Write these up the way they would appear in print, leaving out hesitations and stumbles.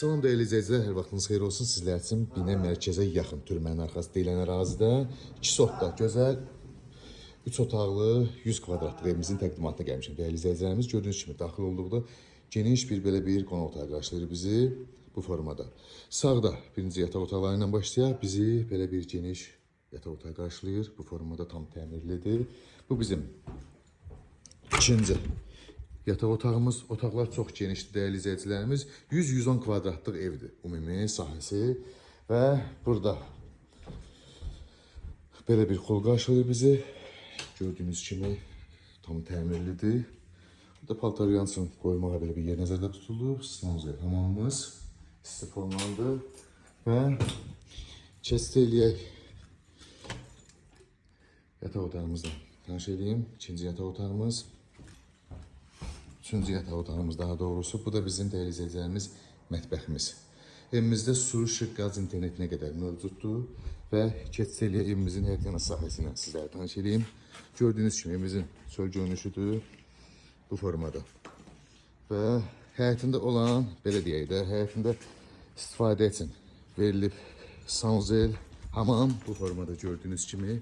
Salam değerli izləyicilər, hər vaxtınız xeyir olsun. Sizlər üçün Binə mərkəzə yaxın türmənin arxası deyilən ərazidə 2 otaqlı, gözəl 3 otaqlı 100 kvadratlıq evimizin təqdimatına gəlmişəm. Değerli izləyicilərimiz, gördüyünüz kimi daxil olduqda geniş belə bir qonaq otağı qarşılayır bizi bu formada. Sağda birinci yataq otaqları ilə başlayaq. Bizi belə bir geniş yataq otağı qarşılayır. Bu formada tam təmirlidir. Bu bizim ikinci yataq otağımız. Otaqlar çox genişdir değerli izləyicilərimiz. 100-110 kvadratlıq evdir ümumi sahəsi və burada belə bir xol qarşılayır bizi. Gördüyünüz kimi tam təmirlidir. Burada paltar yansın qoymağa belə bir yer nəzərdə tutulub. Sanuzel hamamımız istifonlandı və keçid eləyək yataq otağımızdan tanış edeyim. İkinci yataq otağımız. Üçüncü yataq otağımız daha doğrusu. Bu da bizim değerli izləyicilərimiz mətbəximiz. Evimizdə su, işıq, qaz, internetinə qədər mövcuddur və keçid eləyək evimizin hər yana sahəsindən sizlərə tanış edeyim. Gördüyünüz kimi evimizin çöl görünüşüdür bu formada. Və həyətində olan, belə deyək də, həyətində istifadə üçün verilib sanuzel, hamam bu formada gördüyünüz kimi.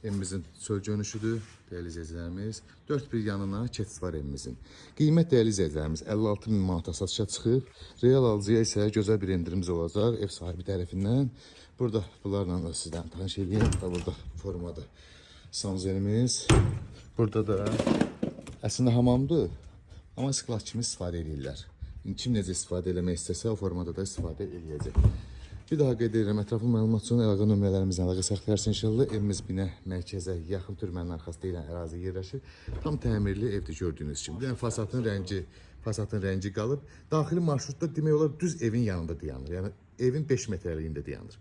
Evimizin çöl görünüşüdür değerli izləyicilərimiz. 4 bir yanına keçid var evimizin. Qiymət değerli izləyicilərimiz 56.000 manata satışa çıxıb. Real alıcıya isə gözəl bir endirimiz olacaq ev sahibi tərəfindən. Burada bunlarla da sizdən tanış edeyim. Burada formada sanuzelimiz. Burada da əslində hamamdır. Amma sklat kimi istifadə edirlər. Kim necə istifadə eləmək istəsə o formada da istifadə eləyəcək. Bir daha qeyd edirəm, ətraflı məlumat üçün əlaqə nömrələrimizlə əlaqə saxlayarsın inşallah. Evimiz Binə mərkəzə yaxın türmənin arxası deyilən ərazi yerləşir. Tam təmirli evdir gördüyünüz kimi. Yəni fasatın rəngi qalıb. Daxili marşrutda demək olar düz evin yanında dayanır. Yəni evin 5 metrəliyində dayanır.